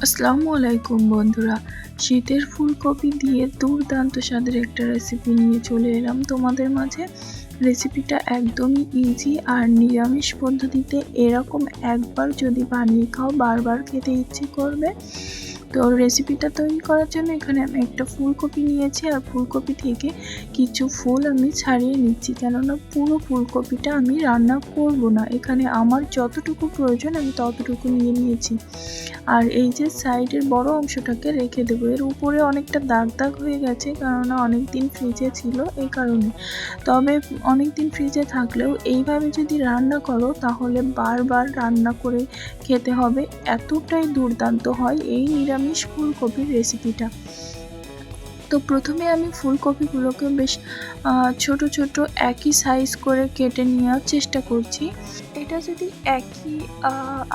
আসসালামু আলাইকুম বন্ধুরা, শীতের ফুলকপি দিয়ে দুর্দান্ত স্বাদের একটা রেসিপি নিয়ে চলে এলাম তোমাদের মাঝে। রেসিপিটা একদমই ইজি আর নিরামিষ পদ্ধতিতে। এরকম একবার যদি বানিয়ে খাও বারবার খেতে ইচ্ছে করবে। তো রেসিপিটা তৈরি করার জন্য এখানে আমি একটা ফুলকপি নিয়েছি, আর ফুলকপি থেকে কিছু ফুল আমি ছাড়িয়ে নিচ্ছি, কেননা পুরো ফুলকপিটা আমি রান্না করব না। এখানে আমার যতটুকু প্রয়োজন আমি ততটুকু নিয়ে নিয়েছি। আর এই যে সাইডের বড় অংশটাকে রেখে দেবো। এর উপরে অনেকটা দাগ দাগ হয়ে গেছে, কেননা অনেক দিন ফ্রিজে ছিল এই কারণে। তবে অনেক দিন ফ্রিজে থাকলেও এইভাবে যদি রান্না করো তাহলে বারবার রান্না করে খেতে হবে, এতটাই দুর্দান্ত হয় এই নিরামিষ ফুলকপির রেসিপিটা। তো প্রথমে আমি ফুলকপিগুলোকে বেশ ছোট ছোট একই সাইজ করে কেটে নেওয়ার চেষ্টা করছি। এটা যদি একই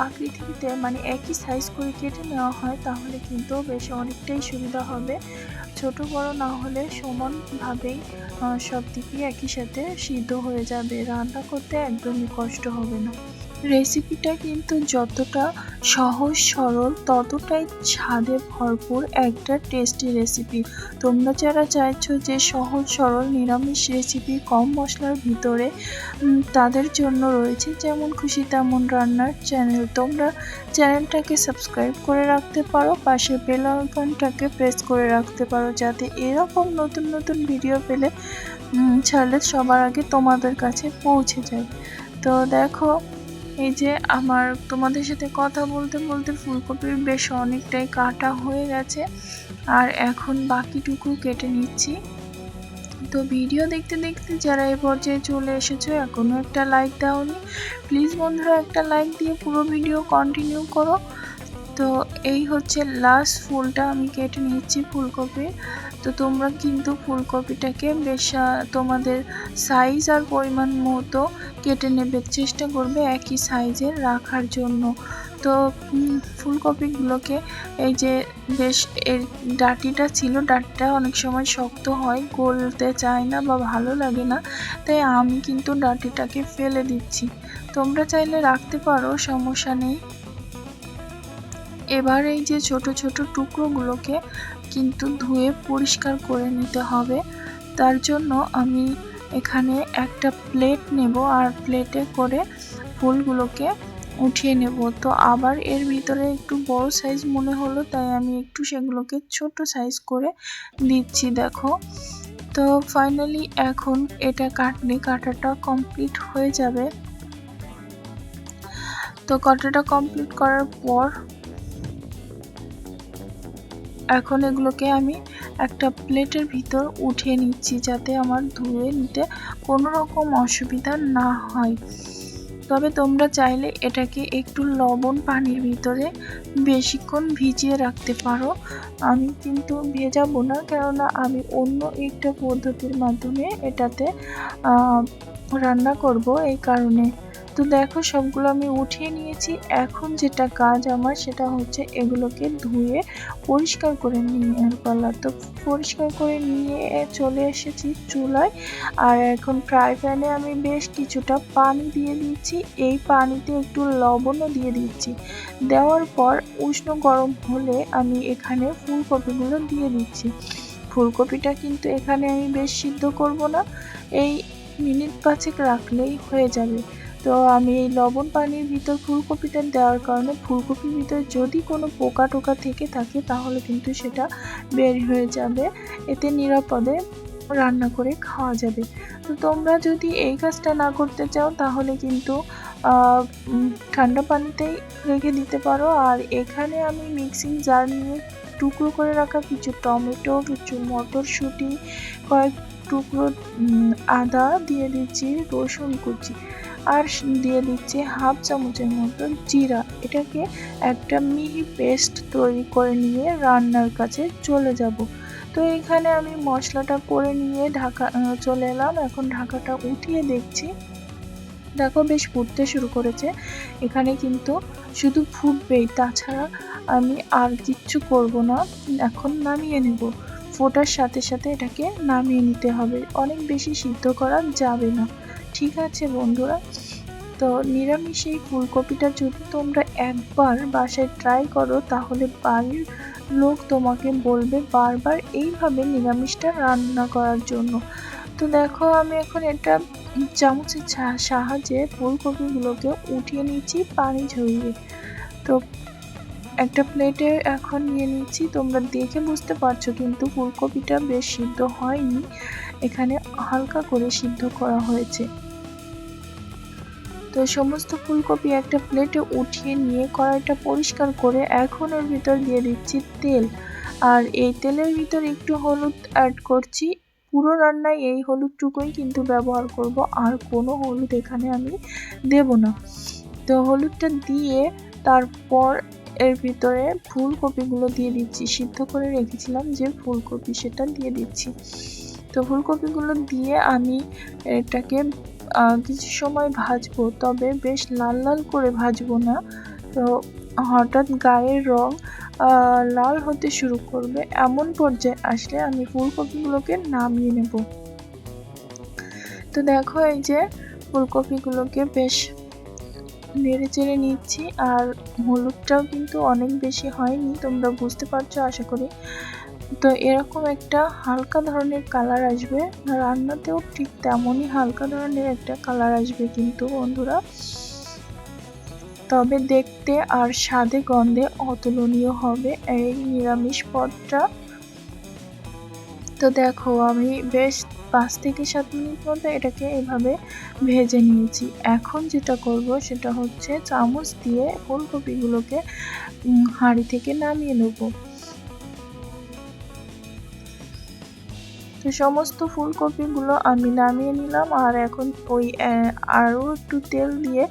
আকৃতিতে মানে একই সাইজ করে কেটে নেওয়া হয় তাহলে কিন্তু বেশ অনেকটাই সুবিধা হবে। ছোট বড় না হলে সমানভাবেই সব দিকই একই সাথে সিদ্ধ হয়ে যাবে, রান্না করতে একদমই কষ্ট হবে না। রেসিপিটা কিন্তু যতটা সহজ সরল ততটাই স্বাদে ভরপুর একটা টেস্টি রেসিপি। তোমরা যারা চাইছো যে সহজ সরল নিরামিষ রেসিপি কম মশলার ভিতরে, তাদের জন্য রয়েছে যেমন খুশি তেমন রান্নার চ্যানেল। তোমরা চ্যানেলটাকে সাবস্ক্রাইব করে রাখতে পারো, পাশে বেল আইকনটাকে প্রেস করে রাখতে পারো, যাতে এরকম নতুন নতুন ভিডিও পেলে ছাড়লে সবার আগে তোমাদের কাছে পৌঁছে যায়। তো দেখো, এই যে আমার তোমাদের সাথে কথা বলতে বলতে ফুলকপির বেশ অনেকটাই কাটা হয়ে গেছে, আর এখন বাকিটুকু কেটে নিচ্ছি। তো ভিডিও দেখতে দেখতে যারা এই পর্যায়ে চলে এসেছো এখনো একটা লাইক দাওনি, প্লিজ বন্ধুরা একটা লাইক দিয়ে পুরো ভিডিও কন্টিনিউ করো। তো এই হচ্ছে লাস্ট ফুলটা আমি কেটে নিচ্ছি ফুলকপির। তো তোমরা কিন্তু ফুলকপিটাকে বেশ তোমাদের সাইজ আর পরিমাণ মতো কেটে নেবে, চেষ্টা করবে একই সাইজের রাখার জন্য। তো ফুলকপিগুলোকে এই যে বেশ এর ডাঁটিটা ছিল, ডাঁটিটা অনেক সময় শক্ত হয়, গলতে চায় না বা ভালো লাগে না, তাই আমি কিন্তু ডাঁটিটাকে ফেলে দিচ্ছি। তোমরা চাইলে রাখতে পারো, সমস্যা নেই। এবার এই যে ছোট ছোট টুকরোগুলোকে কিন্তু ধুয়ে পরিষ্কার করে নিতে হবে। তার জন্য আমি এখানে একটা প্লেট নেব, আর প্লেটে করে ফুলগুলোকে উঠিয়ে নেব। তো আবার এর ভিতরে একটু বড় সাইজ মনে হলো, তাই আমি একটু সেগুলোকে ছোট সাইজ করে দিচ্ছি। দেখো, তো ফাইনালি এখন এটা কাটাটা কমপ্লিট হয়ে যাবে। তো কাটাটা কমপ্লিট করার পর এখন এগুলোকে আমি একটা প্লেটের ভিতর উঠিয়ে নিচ্ছি, যাতে আমার ধুয়ে নিতে কোনো রকম অসুবিধা না হয়। তবে তোমরা চাইলে এটাকে একটু লবণ পানির ভিতরে বেশিক্ষণ ভিজিয়ে রাখতে পারো। আমি কিন্তু ভেজাবো না, কেননা আমি অন্য একটা পদ্ধতির মাধ্যমে এটাতে রান্না করব, এই কারণে। তো দেখো, সবগুলো আমি উঠিয়ে নিয়েছি। এখন যেটা কাজ আমার সেটা হচ্ছে এগুলোকে ধুয়ে পরিষ্কার করে নেওয়ার পালা। তো পরিষ্কার করে নিয়ে চলে এসেছি চুলায়, আর এখন ফ্রাই প্যানে আমি বেশ কিছুটা পানি দিয়ে দিচ্ছি। এই পানিতে একটু লবণও দিয়ে দিচ্ছি। দেওয়ার পর উষ্ণ গরম হলে আমি এখানে ফুলকপিগুলো দিয়ে দিচ্ছি। ফুলকপিটা কিন্তু এখানে আমি বেশ সিদ্ধ করব না, এই মিনিট 5 রাখলেই হয়ে যাবে। তো আমি এই লবণ পানির ভিতর ফুলকপিটা দেওয়ার কারণে ফুলকপির ভিতরে যদি কোনো পোকা টোকা থেকে থাকে তাহলে কিন্তু সেটা বের হয়ে যাবে, এতে নিরাপদে রান্না করে খাওয়া যাবে। তো তোমরা যদি এই কাজটা না করতে চাও তাহলে কিন্তু ঠান্ডা পানিতেই রেখে দিতে পারো। আর এখানে আমি মিক্সিং জার নিয়ে টুকরো করে রাখা কিছু টমেটো, কিছু মটরশুঁটি, কয়েক টুকরো আদা দিয়ে দিচ্ছি, রসুন কুচি, আর দিয়ে দিচ্ছি হাফ চামচের মতো জিরা। এটাকে একটা মিহি পেস্ট তৈরি করে নিয়ে রান্নার কাছে চলে যাব। তো এখানে আমি মশলাটা করে নিয়ে চলে এলাম। এখন ঢাকাটা উঠিয়ে দেখছি, দেখো বেশ ফুটতে শুরু করেছে। এখানে কিন্তু শুধু ফুটবেই, তাছাড়া আমি আর কিচ্ছু করব না। এখন নামিয়ে নেব, ফোটার সাথে সাথে এটাকে নামিয়ে নিতে হবে, অনেক বেশি সিদ্ধ করা যাবে না। ঠিক আছে বন্ধুরা, তো নিরামিষ এই ফুলকপিটা যদি তোমরা একবার বাসায় ট্রাই করো তাহলে বাড়ির লোক তোমাকে বলবে বারবার এইভাবে নিরামিষটা রান্না করার জন্য। তো দেখো আমি এখন এটা চামচের সাহায্যে ফুলকপিগুলোকে উঠিয়ে নিচ্ছি পানি ঝরিয়ে। তো একটা প্লেটে এখন নিয়ে নিচ্ছি, তোমরা দেখে বুঝতে পারছো কিন্তু ফুলকপিটা বেশ সিদ্ধ হয়নি, এখানে হালকা করে সিদ্ধ করা হয়েছে। তো সমস্ত ফুলকপি একটা প্লেটে উঠিয়ে নিয়ে কড়াইটা পরিষ্কার করে এখন এর ভিতর দিয়ে দিচ্ছি তেল, আর এই তেলের ভিতর একটু হলুদ অ্যাড করছি। পুরো রান্নায় এই হলুদটুকুই কিন্তু ব্যবহার করব, আর কোনো হলুদ এখানে আমি দেব না। তো হলুদটা দিয়ে তারপর এর ভিতরে ফুলকপিগুলো দিয়ে দিচ্ছি, সিদ্ধ করে রেখেছিলাম যে ফুলকপি সেটা দিয়ে দিচ্ছি। তো ফুলকপিগুলো দিয়ে আমি এটাকে কিছু সময় ভাজবো, তবে বেশ লাল লাল করে ভাজবো না। তো হঠাৎ গায়ের রং লাল হতে শুরু করবে, এমন পর্যায়ে আসলে আমি ফুলকপিগুলোকে নামিয়ে নেব। তো দেখো এই যে ফুলকপিগুলোকে বেশ নেড়ে চেড়ে নিচ্ছি, আর হলুদটাও কিন্তু অনেক বেশি হয়নি, তোমরা বুঝতে পারছো আশা করি। তো এরকম একটা হালকা ধরনের কালার আসবে, রান্নাতেও ঠিক তেমনই হালকা ধরনের একটা কালার আসবে কিন্তু বন্ধুরা, তবে দেখতে আর স্বাদে গন্ধে অতুলনীয় হবে এই নিরামিষ পদটা। তো দেখো আমি বেশ 5 থেকে 7 মিনিট মতো এটাকে এভাবে ভেজে নিয়েছি। এখন যেটা করব সেটা হচ্ছে চামচ দিয়ে ফুলকপিগুলোকে হাঁড়ি থেকে নামিয়ে নেব। তো সমস্ত ফুলকপিগুলো আমি নামিয়ে নিলাম, আর এখন ওই আরও একটু তেল দিয়ে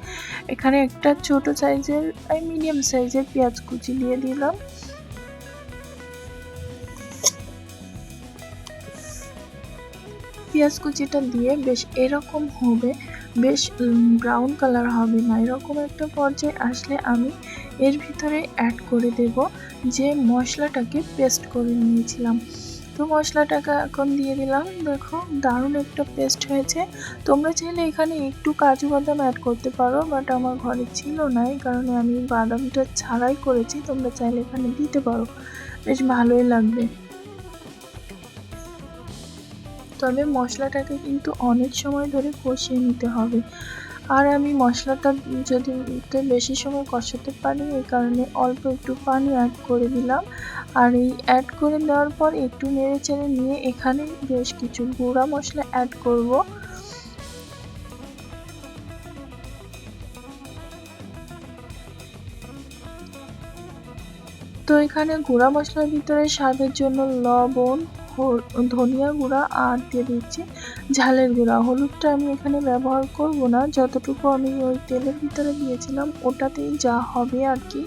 এখানে একটা ছোট সাইজের মিডিয়াম সাইজের পেঁয়াজ কুচি দিয়ে দিলাম। পেঁয়াজ কুচিটা দিয়ে বেশ এরকম হবে, বেশ ব্রাউন কালার হবে না, এরকম একটা পর্যায়ে আসলে আমি এর ভিতরে অ্যাড করে দেব যে মশলাটাকে পেস্ট করে নিয়েছিলাম। তো মশলাটাকে এখন দিয়ে দিলাম, দেখো দারুণ একটা পেস্ট হয়েছে। তোমরা চাইলে এখানে একটু কাজু বাদাম অ্যাড করতে পারো, বাট আমার ঘরে ছিল না, এই কারণে আমি বাদামটা ছাড়াই করেছি। তোমরা চাইলে এখানে দিতে পারো, বেশ ভালোই লাগবে। তবে মশলাটাকে কিন্তু অনেক সময় ধরে কষিয়ে নিতে হবে, আর আমি মশলাটা যদি বেশি সময় কষাতে পারি এই কারণে অল্প একটু পানি অ্যাড করে দিলাম। আর এই অ্যাড করে দেওয়ার পর একটু নেড়ে চেড়ে নিয়ে এখানে বেশ কিছু গুঁড়া মশলা অ্যাড করব। তো এখানে গুঁড়া মশলার ভিতরে স্বাদের জন্য লবণ, ধনিয়া গুঁড়া আর দিয়ে দিচ্ছি ঝালের গুঁড়া। হলুদটা আমি এখানে ব্যবহার করব না, যতটুকু আমি ওই তেলের ভিতরে দিয়েছিলাম ওটাতেই যা হবে আর কি।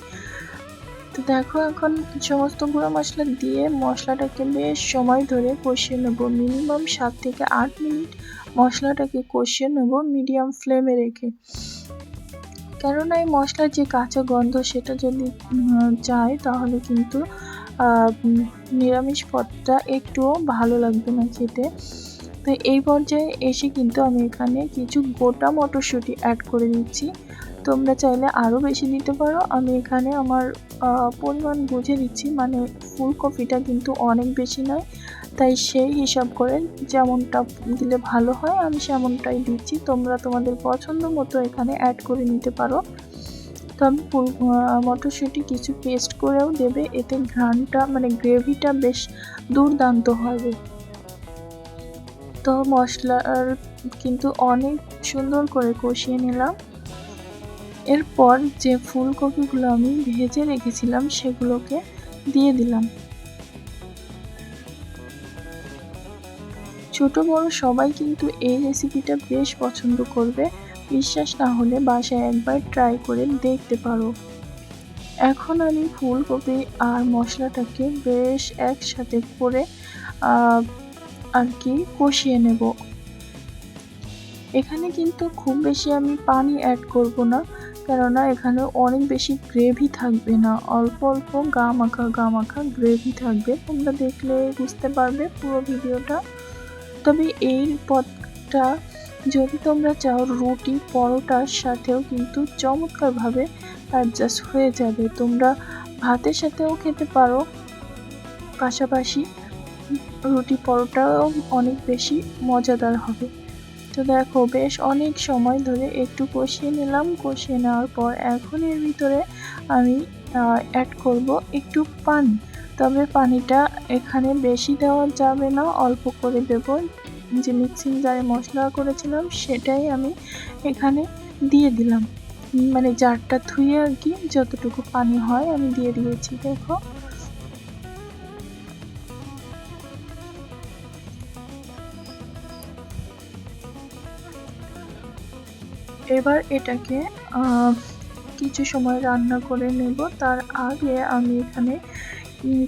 তো দেখো এখন সমস্ত গুঁড়া মশলা দিয়ে মশলাটাকে বেশ সময় ধরে কষিয়ে নেব, মিনিমাম 7 থেকে 8 মিনিট মশলাটাকে কষিয়ে নেব মিডিয়াম ফ্লেমে রেখে। কেননা এই মশলার যে কাঁচা গন্ধ সেটা যদি যায় তাহলে কিন্তু নিরামিষ পদটা একটুও ভালো লাগবে না খেতে। তো এই পর্যায়ে এসে কিন্তু আমি এখানে কিছু গোটা মটরশুঁটি অ্যাড করে দিচ্ছি, তোমরা চাইলে আরও বেশি দিতে পারো। আমি এখানে আমার পরিমাণ বুঝে দিচ্ছি, মানে ফুলকপিটা কিন্তু অনেক বেশি নয়, তাই সেই হিসাব করে যেমনটা দিলে ভালো হয় আমি সেমনটাই দিচ্ছি। তোমরা তোমাদের পছন্দ মতো এখানে অ্যাড করে নিতে পারো। তো আমি মটরশুঁটি কিছু পেস্ট করেও দেবে, এতে ঘ্রাণটা মানে গ্রেভিটা বেশ দুর্দান্ত হবে। তো মশলার কিন্তু অনেক সুন্দর করে কষিয়ে নিলাম। এরপর যে ফুলকপিগুলো আমি ভেজে রেখেছিলাম সেগুলোকে দিয়ে দিলাম। ছোট বড় সবাই কিন্তু এই রেসিপিটা বেশ পছন্দ করবে, বিশ্বাস না হলে বাসায় একবার ট্রাই করে দেখতে পারো। এখন আমি ফুলকপি আর মশলাটাকে বেশ একসাথে করে আর কি কষিয়ে নেব। এখানে কিন্তু খুব বেশি আমি পানি অ্যাড করব না, কেননা এখানে অনেক বেশি গ্রেভি থাকবে না, অল্প অল্প গা মাখা গ্রেভি থাকবে। তোমরা দেখলে বুঝতে পারবে পুরো ভিডিওটা। তবে এই পদটা যদি তোমরা চাও রুটি পরোটার সাথেও কিন্তু চমৎকারভাবে অ্যাডজাস্ট হয়ে যাবে। তোমরা ভাতের সাথেও খেতে পারো, পাশাপাশি রুটি পরোটাও অনেক বেশি মজাদার হবে। তো দেখো বেশ অনেক সময় ধরে একটু কষিয়ে নিলাম। কষিয়ে নেওয়ার পর এখন এর ভিতরে আমি অ্যাড করব একটু পানি। তবে পানিটা এখানে বেশি দেওয়া যাবে না, অল্প করে দেব। যে মিক্সিং জারে মশলা করেছিলাম সেটাই আমি এখানে দিয়ে দিলাম, মানে জারটা ধুয়ে আর কি যতটুকু পানি হয় আমি দিয়ে দিয়েছি। দেখো এবার এটাকে কিছু সময় রান্না করে নেব। তার আগে আমি এখানে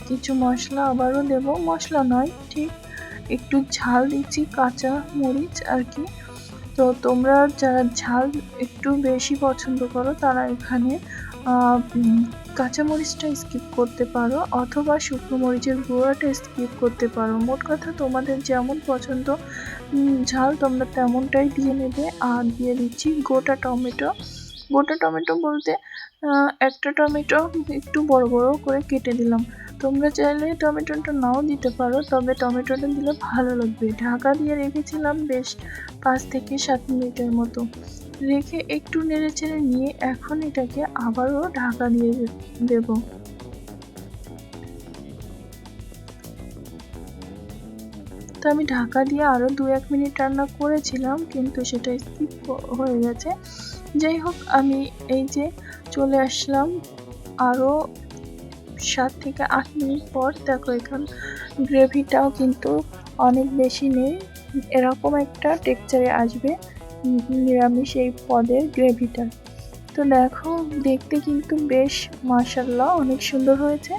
কিছু মশলা আবারও দেব, মশলা নয় ঠিক একটু ঝাল দিচ্ছি, কাঁচা মরিচ আর কি। তো তোমরা যারা ঝাল একটু বেশি পছন্দ করো তারা এখানে কাঁচামরিচটা স্কিপ করতে পারো অথবা শুকনো মরিচের গুঁড়োটা স্কিপ করতে পারো। মোট কথা তোমাদের যেমন পছন্দ ঝাল তোমরা তেমনটাই দিয়ে নেবে। আর দিয়ে দিচ্ছি গোটা টমেটো। গোটা টমেটো বলতে একটা টমেটো একটু বড় বড় করে কেটে দিলাম। তোমরা চাইলে টমেটোটা নাও দিতে পারো, তবে টমেটোটা দিলে ভালো লাগবে। ঢাকা দিয়ে রেখেছিলাম বেশ 5 থেকে 7 মিনিটের মতো। রেখে একটু নেড়েচেড়ে নিয়ে এখন এটাকে আবারও ঢাকা দিয়ে দেব। তো আমি ঢাকা দিয়ে আরও 2-1 মিনিট রান্না করেছিলাম, কিন্তু সেটা স্কিপ হয়ে গেছে। যাই হোক আমি এই যে চলে আসলাম আরও 7 থেকে 8 মিনিট পর। দেখো এখন গ্রেভিটাও কিন্তু অনেক বেশি নেই, এরকম একটা টেক্সচারে আসবে নিরামিষ এই পদের গ্রেভিটা। তো দেখো দেখতে কিন্তু বেশ মাশাআল্লাহ অনেক সুন্দর হয়েছে,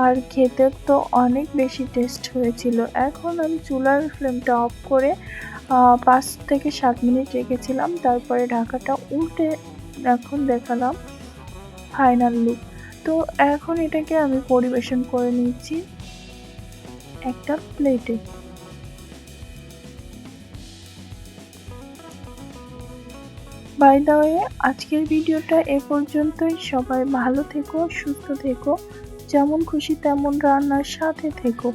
আর খেতে তো অনেক বেশি টেস্ট হয়েছিল। এখন আমি চুলার ফ্লেমটা অফ করে 5 থেকে 7 মিনিট রেখেছিলাম, তারপরে ঢাকাটা উল্টে এখন দেখালাম ফাইনাল লুক। তো এখন এটাকে আমি পরিবেশন করে নিচ্ছি একটা প্লেটে। বাই দ্য ওয়ে আজকের ভিডিওটা এ পর্যন্তই। সবাই ভালো থেকো, সুস্থ থেকো, যেমন খুশি তেমন রান্নার সাথে থেকো।